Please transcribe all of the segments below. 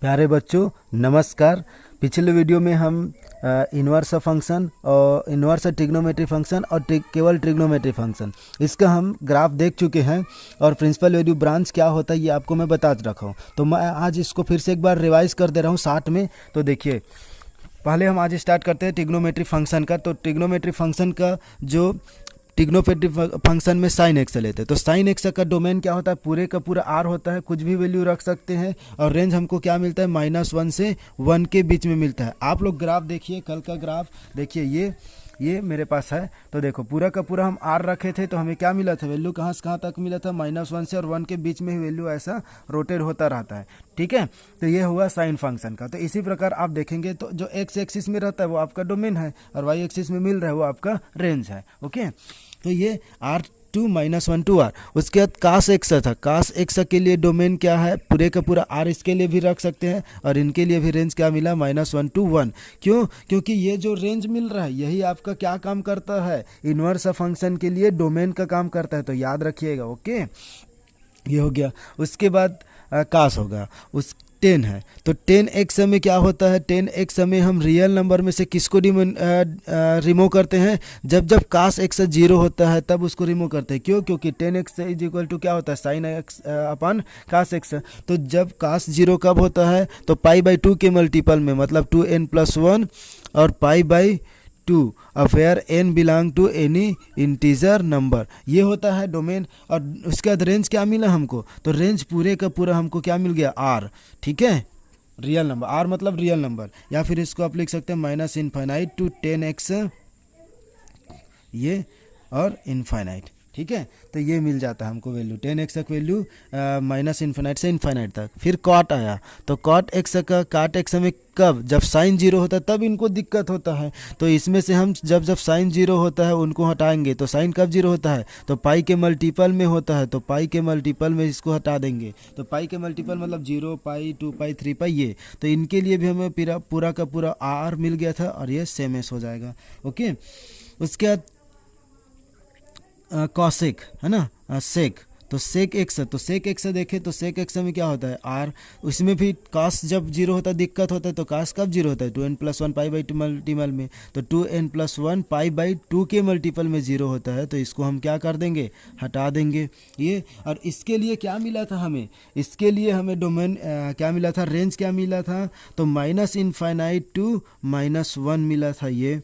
प्यारे बच्चों नमस्कार। पिछले वीडियो में हम इन्वर्स फंक्शन और इन्वर्स ट्रिग्नोमेट्री फंक्शन और केवल ट्रिग्नोमेट्री फंक्शन इसका हम ग्राफ देख चुके हैं और प्रिंसिपल वैल्यू ब्रांच क्या होता है ये आपको मैं बता रखा हूँ। तो मैं आज इसको फिर से एक बार रिवाइज कर दे रहा हूँ साथ में। तो देखिए पहले हम आज स्टार्ट करते हैं ट्रिग्नोमेट्री फंक्शन का। तो ट्रिग्नोमेट्री फंक्शन का जो ट्रिग्नोमेट्री फंक्शन में साइन एक्स लेते हैं तो साइन एक्स का डोमेन क्या होता है, पूरे का पूरा आर होता है, कुछ भी वैल्यू रख सकते हैं और रेंज हमको क्या मिलता है -1 से 1 के बीच में मिलता है। आप लोग ग्राफ देखिए, कल का ग्राफ देखिए, ये मेरे पास है। तो देखो पूरा का पूरा हम आर रखे थे तो हमें क्या मिला था, वैल्यू कहाँ से कहाँ तक मिला था, -1 से और 1 के बीच में ही वैल्यू ऐसा रोटेट होता रहता है। ठीक है, तो ये हुआ साइन फंक्शन का। तो इसी प्रकार आप देखेंगे तो जो एक्स एक्सिस में रहता है वो आपका डोमेन है और वाई एक्सिस में मिल रहा है वो आपका रेंज है। ओके, तो ये R टू -1 टू R। उसके बाद कास एक्स था, कास एक्स के लिए डोमेन क्या है, पूरे का पूरा R इसके लिए भी रख सकते हैं और इनके लिए भी रेंज क्या मिला, -1 टू 1। क्यों? क्योंकि ये जो रेंज मिल रहा है यही आपका क्या काम करता है, इन्वर्स फंक्शन के लिए डोमेन का काम करता है। तो याद रखिएगा। ओके, ये हो गया। उसके बाद कास होगा, उस 10 है तो 10x में क्या होता है, 10x में हम रियल नंबर में से किसको रिमूव करते हैं, जब जब कास एक्स 0 होता है तब उसको रिमूव करते हैं। क्यों? क्योंकि 10x इज इक्वल टू क्या होता है, साइन एक्स अपन कास एक्स। तो जब कास 0 कब होता है, तो π/2 के मल्टीपल में, मतलब 2n+1 और π/2 where n belong to any integer number, ये होता है डोमेन। और उसके बाद रेंज क्या मिला हमको, तो रेंज पूरे का पूरा हमको क्या मिल गया, आर। ठीक है, रियल नंबर, आर मतलब रियल नंबर, या फिर इसको आप लिख सकते हैं -∞ टू 10x ये और इनफाइनाइट। ठीक है, तो ये मिल जाता है हमको वैल्यू 10x तक वैल्यू -∞ से इनफाइनाइट तक। फिर कॉट आया तो कॉट एक्स का, काट एक्स में कब, जब साइन 0 होता है तब इनको दिक्कत होता है। तो इसमें से हम जब जब साइन 0 होता है उनको हटाएंगे। तो साइन कब 0 होता है, तो पाई के मल्टीपल में होता है, तो पाई के मल्टीपल में इसको हटा देंगे। तो पाई के मल्टीपल मतलब 0, पाई, 2 पाई, 3 पाई, ये तो इनके लिए भी हमें पूरा का पूरा आर मिल गया था और ये सेम एस हो जाएगा। ओके, उसके बाद कॉसेक है ना, सेक, तो सेक एक्स, तो सेक एक्स देखे तो सेक एक्स में क्या होता है, आर। उसमें भी कास जब 0 होता है दिक्कत होता है, तो कास कब 0 होता है, 2n+1 π/2 मल्टीपल में, तो 2n+1 π/2 के मल्टीपल में 0 होता है। तो इसको हम क्या कर देंगे, हटा देंगे ये। और इसके लिए क्या मिला था हमें, इसके लिए हमें डोमेन क्या मिला था, रेंज क्या मिला था, तो -∞ टू -1 मिला था ये,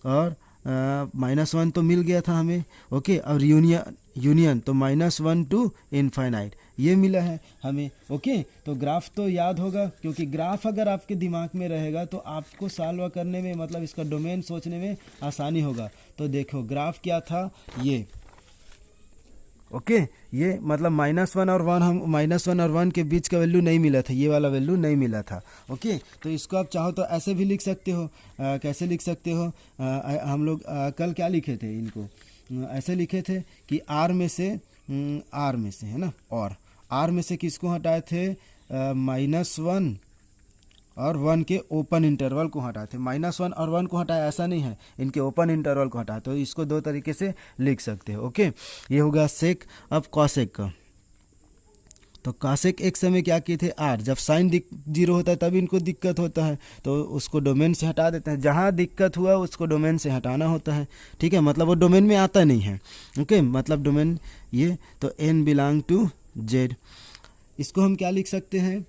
और -1 तो मिल गया था हमें। ओके, और यूनियन तो -1 टू इनफाइनाइट ये मिला है हमें। ओके, तो ग्राफ तो याद होगा, क्योंकि ग्राफ अगर आपके दिमाग में रहेगा तो आपको सॉल्व करने में, मतलब इसका डोमेन सोचने में आसानी होगा। तो देखो ग्राफ क्या था ये। ओके, ये मतलब -1 और 1, हम -1 और 1 के बीच का वैल्यू नहीं मिला था, ये वाला वैल्यू नहीं मिला था। ओके, तो इसको आप चाहो तो ऐसे भी लिख सकते हो। कैसे लिख सकते हो, हम लोग कल क्या लिखे थे, इनको ऐसे लिखे थे कि आर में से है ना, और आर में से किसको हटाए थे, -1 और 1 के ओपन इंटरवल को हटाए थे। -1 और 1 को हटाया ऐसा नहीं है, इनके ओपन इंटरवल को हटाए। तो इसको दो तरीके से लिख सकते हो। ओके, ये होगा सेक। अब कॉसेक का, तो कॉसेक एक समय क्या किए थे, आर। जब साइन 0 होता है तब इनको दिक्कत होता है, तो उसको डोमेन से हटा देते हैं। जहाँ दिक्कत हुआ उसको डोमेन से हटाना होता है। ठीक है, मतलब वो डोमेन में आता नहीं है। ओके, मतलब डोमेन ये, तो n बिलोंग टू z। इसको हम क्या लिख सकते हैं,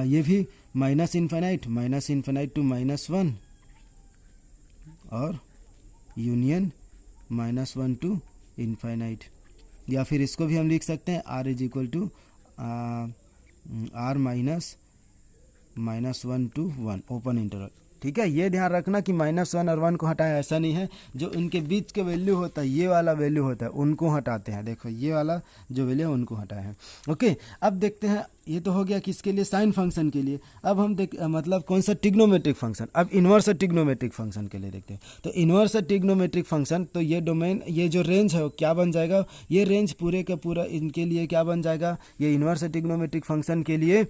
ये भी -∞ टू -1 और यूनियन -1 टू इनफाइनाइट। या फिर इसको भी हम लिख सकते हैं r is equal to r -1 to 1 open interval. ठीक है, ये ध्यान रखना कि -1 और 1 को हटाया ऐसा नहीं है, जो इनके बीच के वैल्यू होता है, ये वाला वैल्यू होता है, उनको हटाते हैं। देखो ये वाला जो वैल्यू है उनको हटाया है। ओके, अब देखते हैं, ये तो हो गया किसके लिए, साइन फंक्शन के लिए। अब हम मतलब कौन सा, ट्रिग्नोमेट्रिक फंक्शन। अब इन्वर्स ट्रिग्नोमेट्रिक फंक्शन के लिए देखते हैं। तो इन्वर्स ट्रिग्नोमेट्रिक फंक्शन, तो ये डोमेन, ये जो रेंज है वो क्या बन जाएगा, ये रेंज पूरे का पूरा इनके लिए क्या बन जाएगा, ये इन्वर्स ट्रिग्नोमेट्रिक फंक्शन के लिए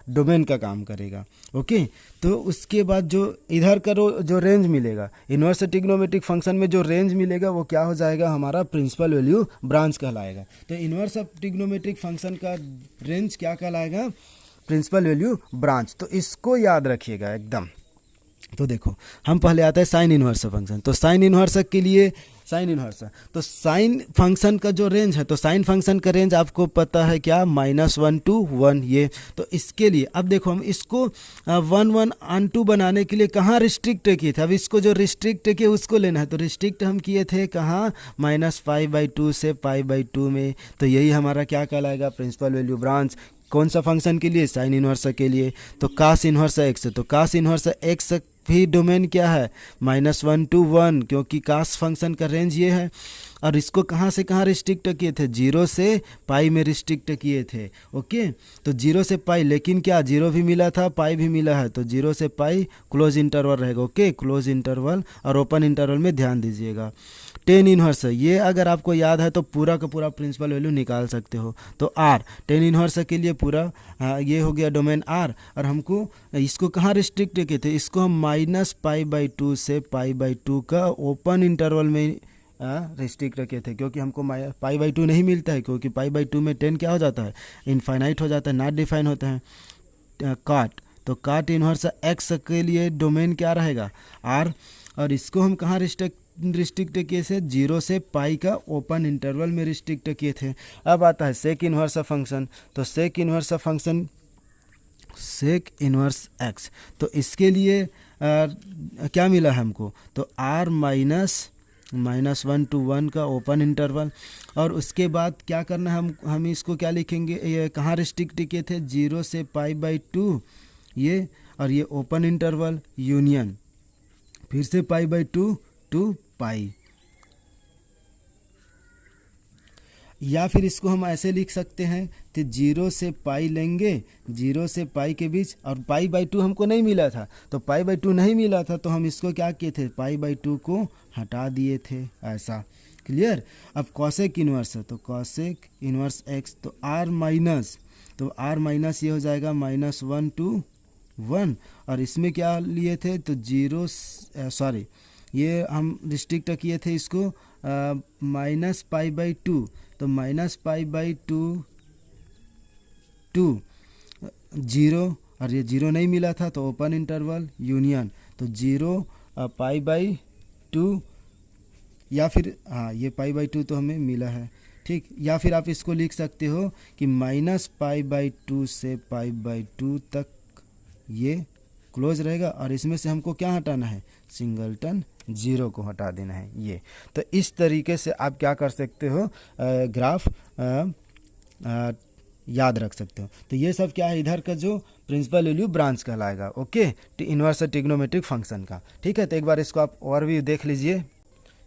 डोमेन का काम करेगा। ओके, तो उसके बाद जो इधर का जो रेंज मिलेगा, इन्वर्स ट्रिग्नोमेट्रिक फंक्शन में जो रेंज मिलेगा वो क्या हो जाएगा, हमारा प्रिंसिपल वैल्यू ब्रांच कहलाएगा। तो इन्वर्स ट्रिग्नोमेट्रिक फंक्शन का रेंज क्या कहलाएगा, प्रिंसिपल वैल्यू ब्रांच। तो इसको याद रखिएगा एकदम। तो देखो हम पहले आता है साइन इनवर्स फंक्शन। तो साइन इनवर्स के लिए साइन इनवर्स, तो साइन फंक्शन का जो रेंज है, तो साइन फंक्शन का रेंज आपको पता है क्या, -1 to 1 ये। तो इसके लिए अब देखो हम इसको 1 1 and 2 बनाने के लिए कहाँ रिस्ट्रिक्ट किए थे। अब इसको जो रिस्ट्रिक्ट किए उसको लेना है। तो रिस्ट्रिक्ट हम किए थे कहाँ, -π/2 से π/2 में। तो यही हमारा क्या कहलाएगा, प्रिंसिपल वैल्यू ब्रांच। कौन सा फंक्शन के लिए, साइन इनवर्स के लिए। तो कास इनवर्स एक्स, तो कास इनवर्स एक्स भी डोमेन क्या है, -1 to 1, क्योंकि कास फंक्शन का रेंज ये है। और इसको कहाँ से कहाँ रिस्ट्रिक्ट किए थे, 0 से पाई में रिस्ट्रिक्ट किए थे। ओके, तो 0 से पाई, लेकिन क्या 0 भी मिला था, पाई भी मिला है। तो 0 से पाई क्लोज इंटरवल रहेगा। ओके, क्लोज इंटरवल और ओपन इंटरवल में ध्यान दीजिएगा। टेन इनवर्स, ये अगर आपको याद है तो पूरा का पूरा प्रिंसिपल वैल्यू निकाल सकते हो। तो आर, टेन इनवर्स के लिए पूरा ये हो गया डोमेन आर। और हमको इसको कहाँ रिस्ट्रिक्ट किए थे, इसको हम -π/2 से π/2 का ओपन इंटरवल में रिस्ट्रिक्ट रखे थे, क्योंकि हमको π/2 नहीं मिलता है, क्योंकि π/2 में 10 क्या हो जाता है, इनफाइनाइट हो जाता है, नॉट डिफाइन होता है। काट, तो काट इनवर्स एक्स के लिए डोमेन क्या रहेगा, आर। और इसको हम कहाँ रिस्ट्रिक्ट किए थे, 0 से पाई का ओपन इंटरवल में रिस्ट्रिक्ट किए थे। अब आता है सेक इनवर्स फंक्शन। तो sec inverse function, sec inverse x, तो इसके लिए क्या मिला है हमको, तो आर -1 to 1 का ओपन इंटरवल। और उसके बाद क्या करना है, हम इसको क्या लिखेंगे, ये कहाँ रिस्ट्रिक्ट किए थे, 0 से π/2 ये, और ये ओपन इंटरवल यूनियन, फिर से π/2 to पाई। या फिर इसको हम ऐसे लिख सकते हैं, तो 0 से पाई लेंगे, 0 से पाई के बीच, और π/2 हमको नहीं मिला था। तो π/2 नहीं मिला था तो हम इसको क्या किए थे, π/2 को हटा दिए थे, ऐसा। क्लियर। अब कॉसेक इनवर्स है, तो कॉसेक इनवर्स एक्स, तो आर माइनस, तो आर माइनस ये हो जाएगा -1 to 1। और इसमें क्या लिए थे, तो 0, सॉरी ये हम रिस्ट्रिक्ट किए थे इसको -π/2। तो -π/2 to 0, और ये 0 नहीं मिला था तो ओपन इंटरवल यूनियन, तो 0 π/2, या फिर ये π/2 तो हमें मिला है, ठीक। या फिर आप इसको लिख सकते हो कि -π/2 से π/2 तक ये क्लोज रहेगा। और इसमें से हमको क्या हटाना है, सिंगलटन 0 को हटा देना है ये। तो इस तरीके से आप क्या कर सकते हो, ग्राफ याद रख सकते हो। तो ये सब क्या है, इधर का जो प्रिंसिपल वैल्यू ब्रांच कहलाएगा। ओके, इनवर्स ट्रिग्नोमेट्रिक फंक्शन का, ठीक है। तो एक बार इसको आप ओवरव्यू देख लीजिए।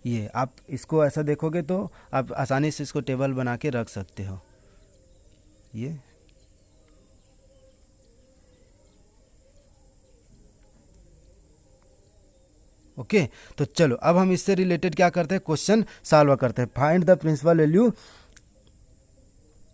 ये आप इसको ऐसा देखोगे तो आप आसानी से इसको टेबल बना के रख सकते हो। ये ओके, तो चलो अब हम इससे रिलेटेड क्या करते हैं, क्वेश्चन सॉल्व करते हैं। Find the principal value.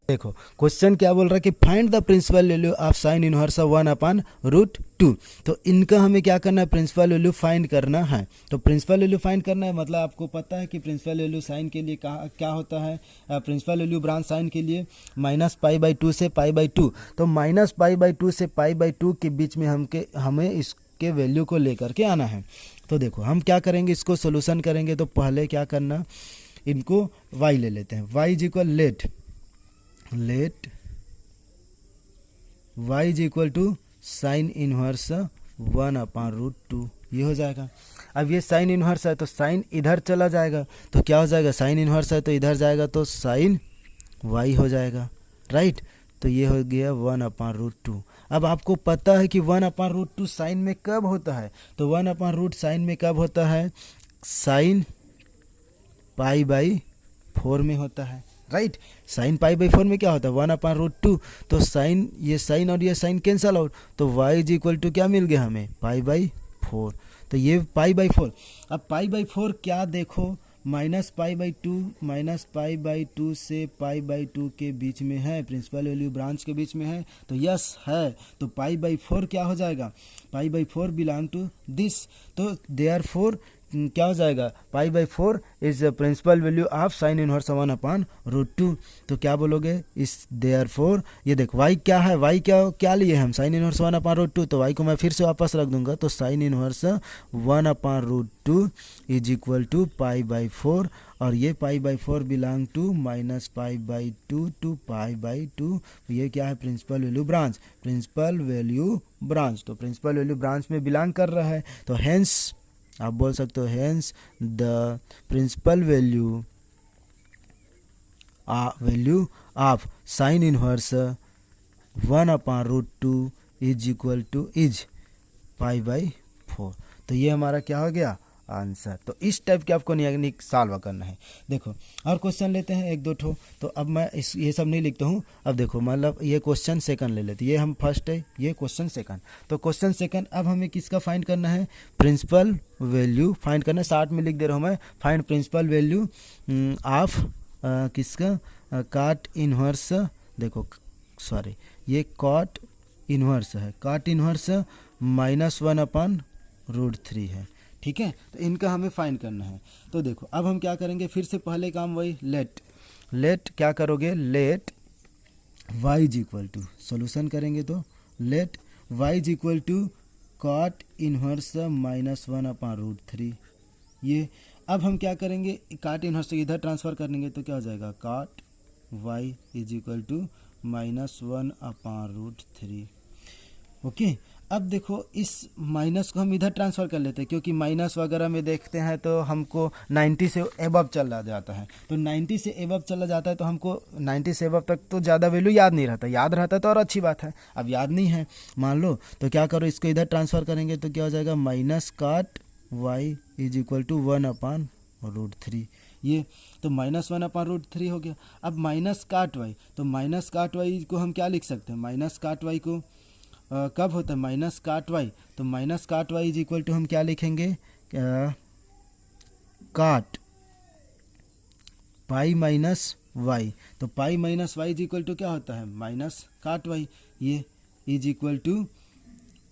देखो क्वेश्चन क्या बोल रहा है कि find the principal value of sine inverse 1/√2। तो इनका हमें क्या करना है, प्रिंसिपल वैल्यू फाइंड करना है। तो प्रिंसिपल वैल्यू फाइंड करना है, मतलब आपको पता है कि प्रिंसिपल वैल्यू साइन के लिए क्या होता है, प्रिंसिपल वैल्यू ब्रांच साइन के लिए -π/2 से π/2। तो -π/2 से π/2 के बीच में हमें इसके वैल्यू को लेकर के आना है। तो देखो हम क्या करेंगे, इसको सोल्यूशन करेंगे। तो पहले क्या करना, इनको y ले लेते हैं। y is equal let y is equal to sine inverse 1/√2, ये हो जाएगा। अब ये साइन इनवर्स है तो साइन इधर चला जाएगा, तो क्या हो जाएगा, साइन इनवर्स है तो इधर जाएगा तो साइन y हो जाएगा, राइट। तो ये हो गया 1/√2। अब आपको पता है कि 1/√2 साइन में कब होता है, तो 1/√2 साइन में कब होता है, साइन π/4 में होता है, राइट। साइन π/4 में क्या होता है, 1/√2। तो साइन, ये साइन और ये साइन कैंसल आउट, तो y इज इक्वल टू क्या मिल गया हमें, π/4। तो ये π/4। अब π/4 क्या देखो, -π/2 से π/2 के बीच में है, प्रिंसिपल वैल्यू ब्रांच के बीच में है। तो यस है, तो π/4 क्या हो जाएगा, π/4 बिलोंग टू दिस। तो देयरफॉर क्या हो जाएगा, pi by 4 is principal value of sine inverse 1/√2। तो क्या बोलोगे इस देयरफॉर, ये देखो y क्या है, y क्या लिए हम, साइन इनवर्स 1/√2, तो y को मैं फिर से वापस रख दूंगा, तो sine inverse 1/√2 is equal to pi by 4, और ये pi by 4 belong to minus pi by 2 to pi by 2। ये क्या है, principal value branch, principal value branch, तो प्रिंसिपल वैल्यू ब्रांच में बिलोंग कर रहा है, तो हेंस आप बोल सकते हो hence the principal value of sine inverse 1/√2 is equal to is pi by 4। तो ये हमारा क्या हो गया आंसर। तो इस टाइप के आपको यानी सॉल्व करना है। देखो और क्वेश्चन लेते हैं एक दो ठो, तो अब मैं ये सब नहीं लिखता हूँ। अब देखो मतलब ये क्वेश्चन सेकंड ले लेते, ये हम फर्स्ट है, ये क्वेश्चन सेकंड। तो क्वेश्चन सेकंड अब हमें किसका फाइंड करना है, प्रिंसिपल वैल्यू फाइंड करना है। शार्ट में लिख दे रहा हूँ मैं, फाइंड प्रिंसिपल वैल्यू ऑफ किसका, कॉट इनवर्स, देखो सॉरी ये कॉट इनवर्स है, कॉट इनवर्स -1/√3 है, ठीक है। तो इनका हमें फाइंड करना है। तो देखो अब हम क्या करेंगे, फिर से पहले काम वही लेट क्या करोगे, let y is equal to, solution करेंगे तो let y is equal to cot inverse -1/√3। ये अब हम क्या करेंगे, कॉट इनवर्स से इधर ट्रांसफर करेंगे तो क्या हो जाएगा, cot y is equal to -1/√3। Okay. अब देखो इस माइनस को हम इधर ट्रांसफ़र कर लेते हैं, क्योंकि माइनस वगैरह में देखते हैं तो हमको 90 से एबव चला जाता है। तो 90 से एबव चला जाता है तो हमको 90 से एबव तक तो ज़्यादा वैल्यू याद नहीं रहता, याद रहता तो और अच्छी बात है। अब याद नहीं है मान लो, तो क्या करो इसको इधर ट्रांसफ़र करेंगे तो क्या हो जाएगा, minus cot y is equal to 1/√3। ये तो -1/√3 हो गया। अब माइनस कॉट y, तो माइनस कॉट y को हम क्या लिख सकते हैं, माइनस कॉट y को कब होता है, माइनस कॉट y, तो minus cot y is equal to हम क्या लिखेंगे, कॉट पाई माइनस y, तो pi minus y is equal to क्या होता है, माइनस कॉट y, ये इज इक्वल टू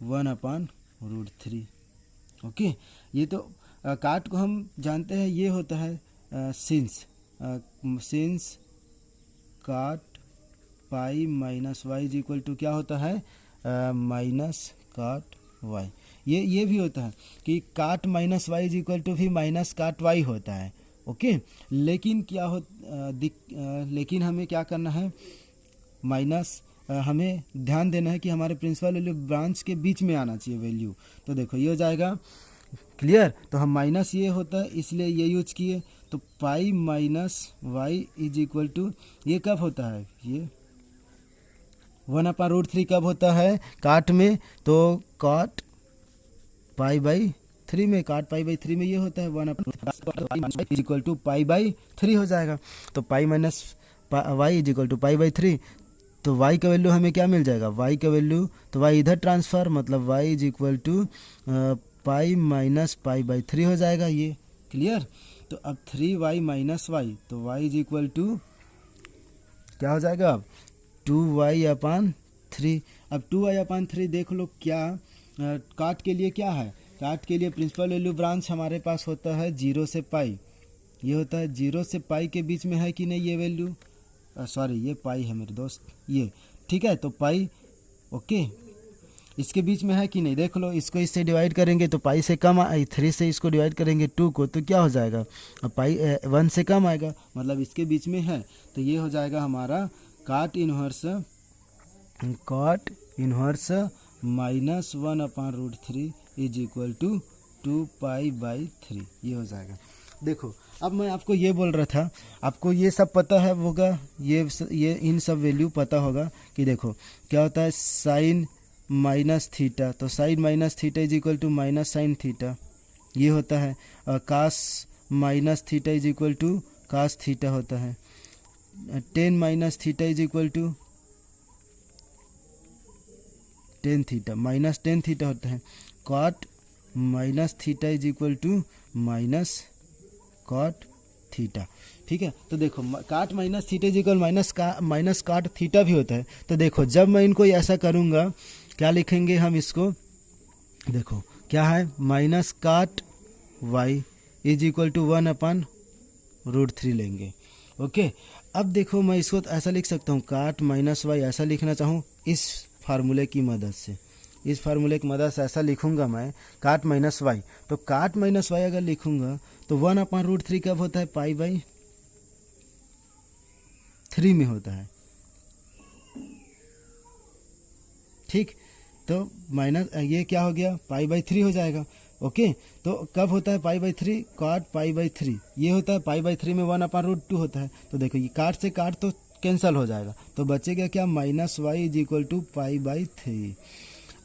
1/√3। ओके। ये तो कॉट को हम जानते हैं, ये होता है since cot pi minus y is equal to क्या होता है, माइनस कॉट y। ये भी होता है कि cot minus y is equal to भी माइनस कॉट y होता है। ओके। लेकिन क्या हो लेकिन हमें क्या करना है, माइनस हमें ध्यान देना है कि हमारे प्रिंसिपल वैल्यू ब्रांच के बीच में आना चाहिए वैल्यू। तो देखो ये हो जाएगा क्लियर, तो हम माइनस ये होता है इसलिए ये यूज किए, तो pi minus y is equal to ये कब होता है, ये 1/√3 कब होता है कॉट में, तो कॉट पाई बाई 3 में, कॉट पाई बाई 3 में ये होता है 1/√3 is equal to pi by 3 हो जाएगा। तो pi minus y is equal to pi by 3, तो y का वैल्यू हमें क्या मिल जाएगा, y का वैल्यू, तो y इधर ट्रांसफ़र, मतलब y is equal to pi minus pi by 3 हो जाएगा। ये क्लियर। तो अब 3y माइनस y, तो y इज इक्वल टू क्या हो जाएगा, अब 2y/3। अब 2y/3 देख लो क्या कॉट के लिए क्या है, कॉट के लिए प्रिंसिपल वैल्यू ब्रांच हमारे पास होता है 0 से पाई, ये होता है 0 से पाई के बीच में है कि नहीं ये वैल्यू, सॉरी ये पाई है मेरे दोस्त, ये ठीक है। तो पाई ओके, इसके बीच में है कि नहीं देख लो, इसको इससे डिवाइड करेंगे तो पाई से कम 3 से इसको डिवाइड करेंगे 2 को, तो क्या हो जाएगा, पाई 1 से कम आएगा, मतलब इसके बीच में है। तो ये हो जाएगा हमारा cot inverse -1/√3 is equal to 2 pi by 3, ये हो जाएगा। देखो अब मैं आपको ये बोल रहा था, आपको ये सब पता है होगा, ये इन सब वैल्यू पता होगा कि देखो क्या होता है साइन माइनस थीटा, तो sine minus theta is equal to minus sine theta, ये होता है। Cos minus theta is equal to cos theta होता है। Tan minus theta is equal to tan theta, minus tan theta होता है। Cot minus theta is equal to minus cot theta, ठीक है। तो देखो cot minus theta is equal minus cot theta भी होता है। तो देखो जब मैं इनको ऐसा करूँगा क्या लिखेंगे हम इसको, देखो क्या है minus cot y is equal to 1/√3 लेंगे। ओके, अब देखो मैं इसको ऐसा लिख सकता हूँ, काट माइनस वाई ऐसा लिखना चाहूँ इस फार्मूले की मदद से, इस फार्मूले की मदद से ऐसा लिखूंगा मैं, काट माइनस वाई। तो काट माइनस वाई अगर लिखूंगा तो 1/√3 कब होता है, π/3 में होता है। ठीक, तो माइनस ये क्या हो गया, π/3 हो जाएगा। ओके, तो कब होता है π/3, काट π/3, ये होता है π/3 में 1/√2 होता है। तो देखो ये काट से काट तो कैंसिल हो जाएगा, तो बचेगा क्या, minus y is equal to π/3।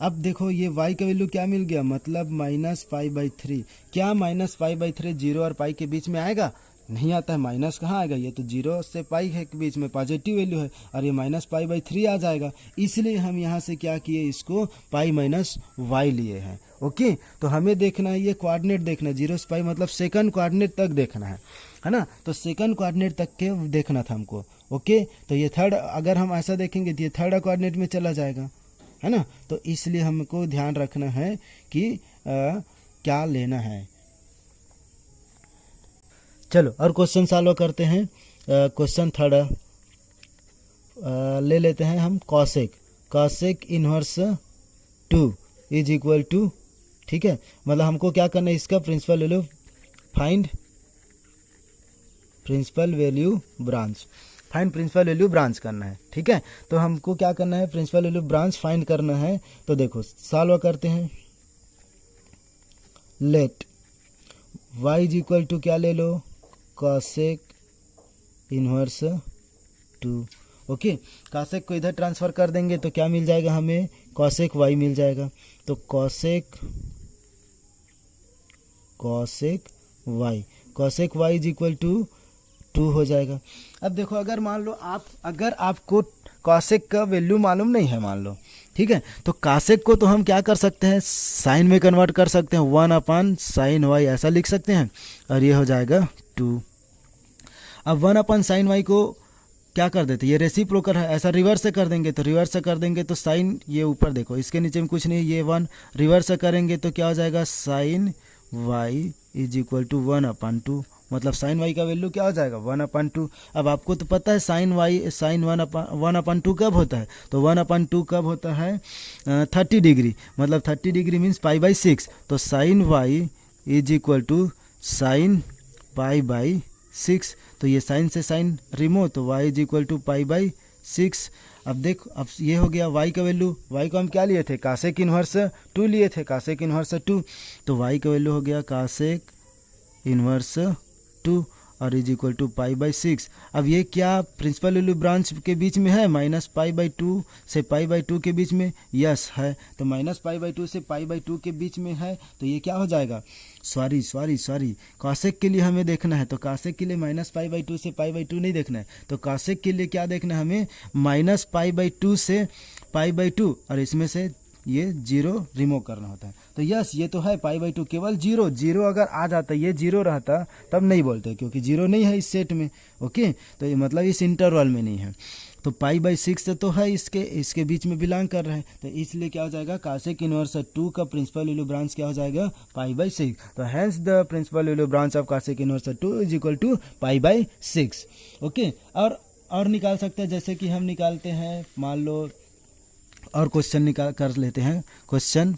अब देखो ये y का वैल्यू क्या मिल गया, मतलब माइनस π/3। क्या माइनस π/3 जीरो और पाई के बीच में आएगा, नहीं आता है। माइनस कहाँ आएगा, ये तो जीरो से पाई है के बीच में पॉजिटिव वैल्यू है, और ये माइनस π/3 आ जाएगा। इसलिए हम यहाँ से क्या किए, इसको पाई माइनस वाई लिए हैं। ओके, तो हमें देखना है ये कोऑर्डिनेट देखना है, 0 से पाई मतलब सेकंड कोऑर्डिनेट तक देखना है ना। तो सेकंड कोऑर्डिनेट तक के देखना था हमको। ओके, तो ये थर्ड, अगर हम ऐसा देखेंगे तो ये थर्ड कोऑर्डिनेट में चला जाएगा, है ना। तो इसलिए हमको ध्यान रखना है कि क्या लेना है। चलो और क्वेश्चन सॉल्व करते हैं। क्वेश्चन थर्ड ले लेते हैं हम, cosec inverse 2 is equal to, ठीक है, मतलब हमको क्या करना है, इसका principal value find principal value branch करना है। ठीक है, तो हमको क्या करना है, प्रिंसिपल वैल्यू ब्रांच फाइंड करना है। तो देखो सॉल्व करते हैं। Let y is equal to क्या ले लो, कॉसेक इनवर्स 2। ओके, कॉसेक को इधर ट्रांसफर कर देंगे तो क्या मिल जाएगा हमें, कॉसेक y मिल जाएगा। तो cosec y is equal to 2 हो जाएगा। अब देखो अगर मान लो अगर आपको कॉसेक का वैल्यू मालूम नहीं है मान लो, ठीक है, तो कॉसेक को तो हम क्या कर सकते हैं, साइन में कन्वर्ट कर सकते हैं, 1/sin y ऐसा लिख सकते हैं, और ये हो जाएगा 2। अब 1/sin y को क्या कर देते, ये रेसिप्रोकल है, ऐसा रिवर्स से कर देंगे, तो रिवर्स से कर देंगे तो साइन, ये ऊपर देखो इसके नीचे में कुछ नहीं, ये 1 रिवर्स से करेंगे तो क्या हो जाएगा, sin y is equal to 1/2, मतलब साइन वाई का वैल्यू क्या हो जाएगा, 1/2। अब आपको तो पता है साइन 1/2 कब होता है, तो 1/2 कब होता है, 30 डिग्री, मतलब 30 डिग्री मीन्स π/6। तो sine y is equal to sine π/6। तो ये साइन से साइन रिमूव, तो y इज इक्वल टू π/6। अब देखो, अब ये हो गया y का वैल्यू, y को हम क्या लिए थे, कॉसेक इनवर्स 2 लिए थे, कॉसेक इनवर्स 2। तो y का वैल्यू हो गया कॉसेक इनवर्स 2 और इज इक्वल टू π/6। अब ये क्या प्रिंसिपल वैल्यू ब्रांच के बीच में है, माइनस π/2 से π/2 के बीच में, यस है। तो माइनस π/2 से π/2 के बीच में है, तो ये क्या हो जाएगा, सॉरी कॉसेक के लिए हमें देखना है, तो कॉसेक के लिए माइनस π/2 से π/2 नहीं देखना है, तो कॉसेक के लिए क्या देखना है हमें, माइनस π/2 से π/2, और इसमें से ये 0 रिमूव करना होता है। तो यस ये तो है π/2, केवल 0 अगर आ जाता, ये 0 रहता तब नहीं बोलते, क्योंकि 0 नहीं है इस सेट में। ओके, तो ये मतलब इस इंटरवल में नहीं है, तो π/6 तो है, इसके बीच में बिलोंग कर रहा है, तो इसलिए क्या हो जाएगा, कॉसेक इनवर्स 2 का प्रिंसिपल वैल्यू ब्रांच क्या हो जाएगा, π/6। तो hence the principal value branch of cosec inverse 2 is equal to π/6। Okay, और निकाल सकते हैं, जैसे कि हम निकालते हैं, मान लो और क्वेश्चन निकाल कर लेते हैं। क्वेश्चन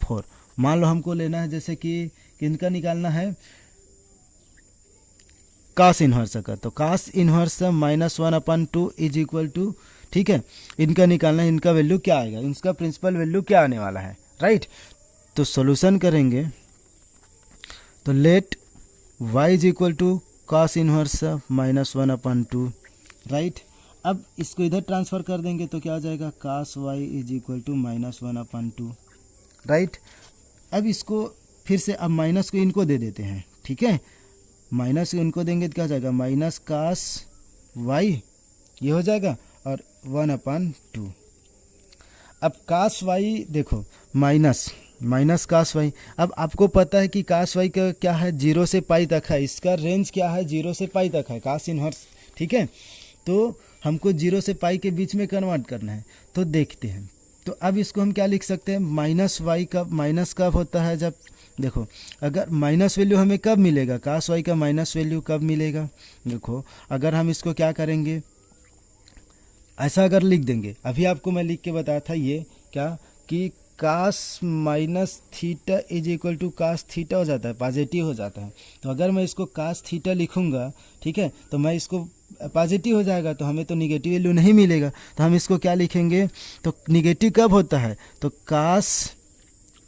4, मान लो हमको लेना है, जैसे कि किनका निकालना है, कास इनवर्स का, तो cos inverse -1/2 is equal to, ठीक है, इनका निकालना है, इनका वैल्यू क्या आएगा, इनका प्रिंसिपल वैल्यू क्या आने वाला है, राइट। तो सॉल्यूशन करेंगे, तो let y is equal to cos inverse -1/2, right. अब इसको इधर ट्रांसफ़र कर देंगे तो क्या हो जाएगा, cos y is equal to -1/2, right. अब इसको फिर से, अब माइनस को इनको दे देते हैं, ठीक है, माइनस को इनको देंगे तो क्या हो जाएगा, माइनस कास y ये हो जाएगा, और 1/2। अब कास y देखो, माइनस कास y, अब आपको पता है कि कास y का क्या है, 0 से पाई तक है, इसका रेंज क्या है, 0 से पाई तक है कास इनवर्स, ठीक है। तो हमको 0 से पाई के बीच में कन्वर्ट करना है, तो देखते हैं। तो अब इसको हम क्या लिख सकते हैं, माइनस कब होता है, जब देखो अगर माइनस वैल्यू हमें कब मिलेगा, कास वाई का माइनस वैल्यू कब मिलेगा, देखो अगर हम इसको क्या करेंगे, ऐसा अगर लिख देंगे, अभी आपको मैं लिख के बताया था ये क्या कि cos minus theta is equal to cos theta हो जाता है, पॉजिटिव हो जाता है। तो अगर मैं इसको कास थीटा लिखूंगा, ठीक है, तो मैं इसको पॉजिटिव हो जाएगा, तो हमें तो निगेटिव वैल्यू नहीं मिलेगा। तो हम इसको क्या लिखेंगे, तो निगेटिव कब होता है, तो कास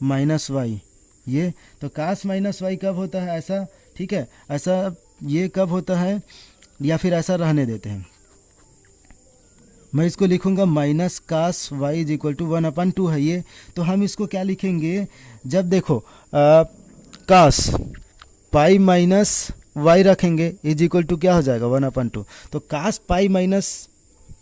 माइनस वाई, ये तो कास माइनस वाई कब होता है ऐसा, ठीक है, ऐसा ये कब होता है, या फिर ऐसा रहने देते हैं, मैं इसको लिखूंगा minus cos y is equal to 1/2 है ये। तो हम इसको क्या लिखेंगे, जब देखो कास पाई माइनस वाई रखेंगे इज इक्वल टू क्या हो जाएगा 1/2, तो कास पाई माइनस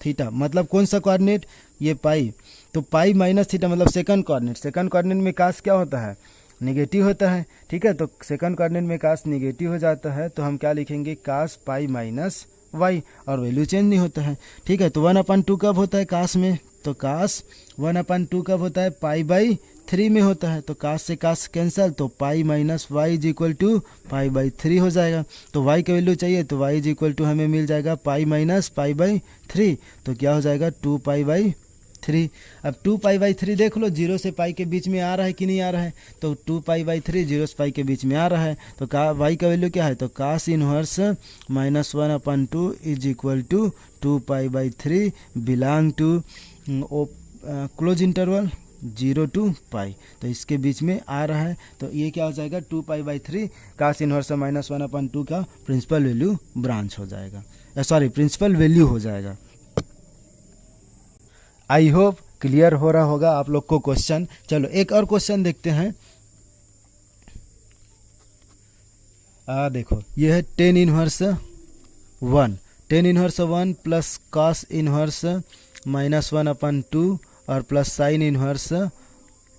थीटा मतलब कौन सा कोऑर्डिनेट, ये पाई, तो पाई माइनस थीटा मतलब सेकंड कोऑर्डिनेट, सेकंड कोऑर्डिनेट में कास क्या होता है, नेगेटिव होता है, ठीक है, तो सेकंड कोऑर्डिनेट में कास नेगेटिव हो जाता है, तो हम क्या लिखेंगे कास पाई माइनस वाई, और वैल्यू चेंज नहीं होता है, ठीक है। तो 1/2 कब होता है कास में, तो कास 1/2 कब होता है, पाई/3 में होता है, तो कास से कास कैंसल, तो pi minus y is equal to पाई/3 हो जाएगा। तो वाई का वैल्यू चाहिए, तो वाई इज इक्वल टू हमें मिल जाएगा पाई माइनस पाई/3, तो क्या हो जाएगा 2π/3। अब 2π/3 देख लो, 0 से पाई के बीच में आ रहा है कि नहीं आ रहा है, तो 2π/3 0 से पाई के बीच में आ रहा है, तो वाई का वैल्यू क्या है, तो cos inverse -1/2 is equal to 2π/3 belong to closed interval 0 to pi, तो इसके बीच में आ रहा है, तो ये क्या हो जाएगा 2π/3 कास इनवर्स -1/2 का प्रिंसिपल वैल्यू ब्रांच हो जाएगा, सॉरी प्रिंसिपल वैल्यू हो जाएगा। आई होप क्लियर हो रहा होगा आप लोग को क्वेश्चन। चलो एक और क्वेश्चन देखते हैं। देखो ये है tan inverse 1 plus cos inverse -1/2 और plus sine inverse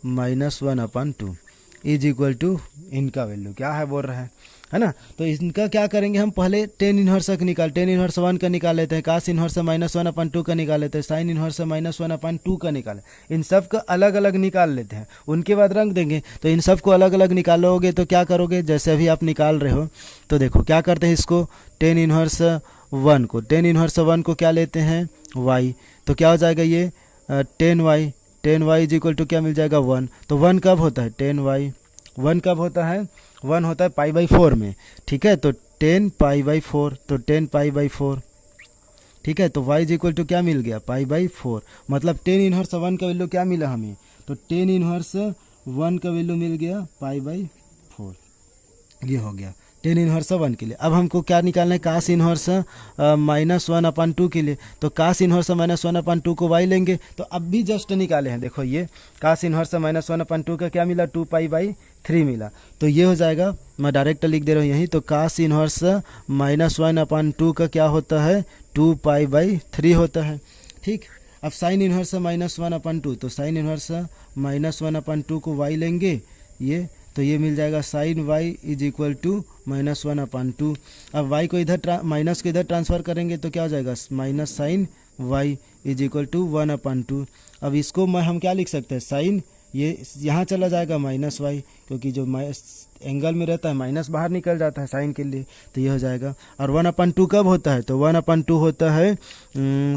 -1/2 is equal to, इनका वैल्यू क्या है बोल रहा है ना। तो इनका क्या करेंगे, हम पहले टेन इनवर्स का टेन इनवर्स 1 का निकाल लेते हैं, कास इनवर्स -1/2 का निकाल लेते हैं, साइन इनवर्स -1/2 का निकाले, इन सब का अलग अलग निकाल लेते हैं, उनके बाद रंग देंगे। तो इन सब को अलग अलग निकालोगे तो क्या करोगे, जैसे अभी आप निकाल रहे हो, तो देखो क्या करते हैं, इसको टेन इनवर्स 1 को क्या लेते हैं वाई, तो क्या हो जाएगा ये 10y इज इक्वल टू क्या मिल जाएगा 1। तो 1 कब होता है 10y, 1 कब होता है, 1 होता है π/4 में, ठीक है, तो 10 π/4, तो 10 π/4, ठीक है, तो y इज इक्वल टू क्या मिल गया π/4, मतलब टेन इनवर्स 1 का वैल्यू क्या मिला हमें, तो टेन इनवर्स 1 का वैल्यू मिल गया π/4, ये हो गया टेन इनवर्स 1 के लिए। अब हमको क्या निकालना है, कास इनवर्स -1/2 के लिए, तो कास इनवर्स -1/2 को y लेंगे, तो अब भी जस्ट निकाले हैं, देखो ये कास इनवर्स -1/2 का क्या मिला 2π/3 मिला, तो ये हो जाएगा, मैं डायरेक्ट लिख दे रहा हूँ यही, तो कास इनवर्स -1/2 का क्या होता है 2π/3 होता है, ठीक। अब साइन इनवर्स -1/2, तो साइन इनवर्स -1/2 को y लेंगे, ये तो ये मिल जाएगा sine y is equal to -1/2। अब y को इधर माइनस को इधर ट्रांसफ़र करेंगे तो क्या हो जाएगा minus sine y is equal to 1/2। अब इसको हम क्या लिख सकते हैं, साइन ये यहाँ चला जाएगा माइनस वाई, क्योंकि जो एंगल में रहता है माइनस बाहर निकल जाता है साइन के लिए, तो ये हो जाएगा। और 1/2 कब होता है, तो 1/2 होता है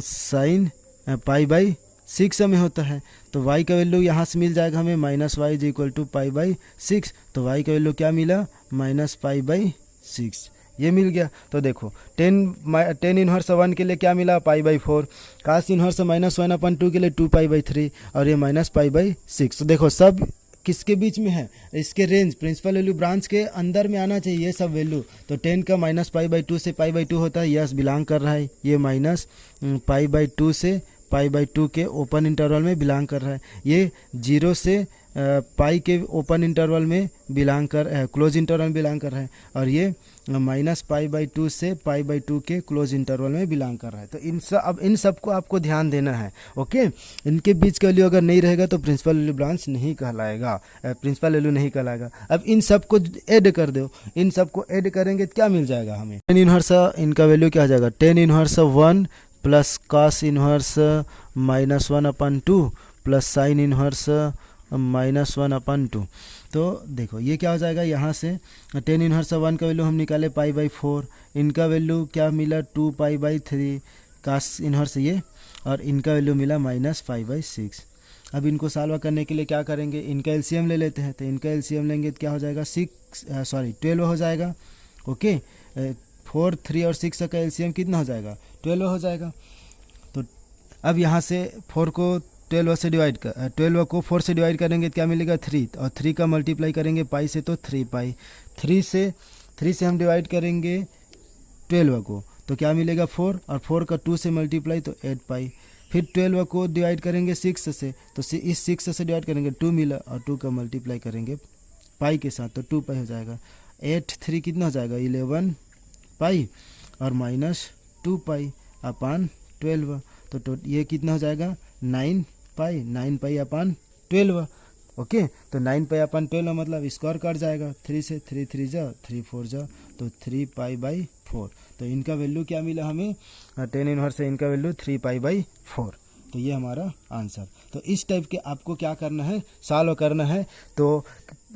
साइन π/6 में होता है, तो y का वैल्यू यहाँ से मिल जाएगा हमें -y इज इक्वल टू π/6, तो y का वैल्यू क्या मिला -π/6, ये मिल गया। तो देखो टेन इनवर्स 1 के लिए क्या मिला π/4, कास इनवर्स -1/2 के लिए 2π/3 और ये -π/6। तो देखो सब किसके बीच में है, इसके रेंज प्रिंसिपल वैल्यू ब्रांच के अंदर में आना चाहिए ये सब वैल्यू। तो 10 का -π/2 से π/2 होता है, यस बिलोंग कर रहा है, ये -π/2 से π/2 के ओपन इंटरवल में बिलोंग कर रहा है, ये 0 से पाई के ओपन इंटरवल में बिलोंग कर क्लोज इंटरवल में बिलोंग कर रहा है, और ये -π/2 से π/2 के क्लोज इंटरवल में बिलोंग कर रहा है। तो अब इन सब को आपको ध्यान देना है, ओके। इनके बीच का वैल्यू अगर नहीं रहेगा तो प्रिंसिपल वैल्यू ब्रांच नहीं कहलाएगा, प्रिंसिपल वैल्यू नहीं कहलाएगा। अब इन सब को ऐड कर दो, इन सब को ऐड करेंगे तो क्या मिल जाएगा हमें, टेन इनवर्स इनका वैल्यू क्या आ जाएगा, ten inverse 1 plus cos inverse -1/2 plus sine inverse -1/2। तो देखो ये क्या हो जाएगा, यहाँ से टेन इनवर्स 1 का वैल्यू हम निकाले π/4, इनका वैल्यू क्या मिला 2π/3 कास इनवर्स ये, और इनका वैल्यू मिला -5/6। अब इनको सॉल्व करने के लिए क्या करेंगे, इनका एलसीएम ले लेते हैं। तो इनका एलसीएम लेंगे तो क्या हो जाएगा 12 हो जाएगा। ओके, 4, 3 और 6 का एलसीएम कितना हो जाएगा 12 हो जाएगा। तो अब यहाँ से 4 को 12 से डिवाइड कर 12 को 4 से डिवाइड करेंगे तो क्या मिलेगा 3, और 3 का मल्टीप्लाई करेंगे पाई से तो 3π। 3 से हम डिवाइड करेंगे 12 को तो क्या मिलेगा 4, और 4 का 2 से मल्टीप्लाई तो 8π। फिर 12 को डिवाइड करेंगे 6 से, तो इस 6 से डिवाइड करेंगे 2 मिला, और 2 का मल्टीप्लाई करेंगे पाई के साथ तो 2π हो जाएगा। 8 3 कितना हो जाएगा 11π, और -2π/12। तो ये कितना हो जाएगा 9π/12। ओके, तो 9π/12 मतलब स्क्वायर कट जाएगा, 3 से 3 3 जा 3 4 जा, तो 3π/4। तो इनका वैल्यू क्या मिला हमें, टेन इनवर्स से इनका वैल्यू 3π/4। तो ये हमारा आंसर। तो इस टाइप के आपको क्या करना है, सॉल्व करना है। तो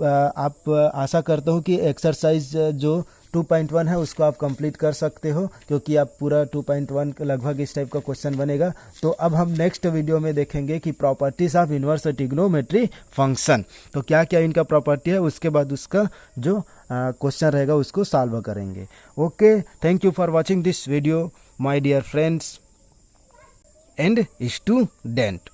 आप आशा करता हूँ कि एक्सरसाइज जो 2.1 है उसको आप कंप्लीट कर सकते हो, क्योंकि आप पूरा 2.1 लगभग इस टाइप का क्वेश्चन बनेगा। तो अब हम नेक्स्ट वीडियो में देखेंगे कि properties of inverse trigonometry function, तो क्या क्या इनका प्रॉपर्टी है, उसके बाद उसका जो क्वेश्चन रहेगा उसको सॉल्व करेंगे। Okay, thank you for watching this video my dear friends and student.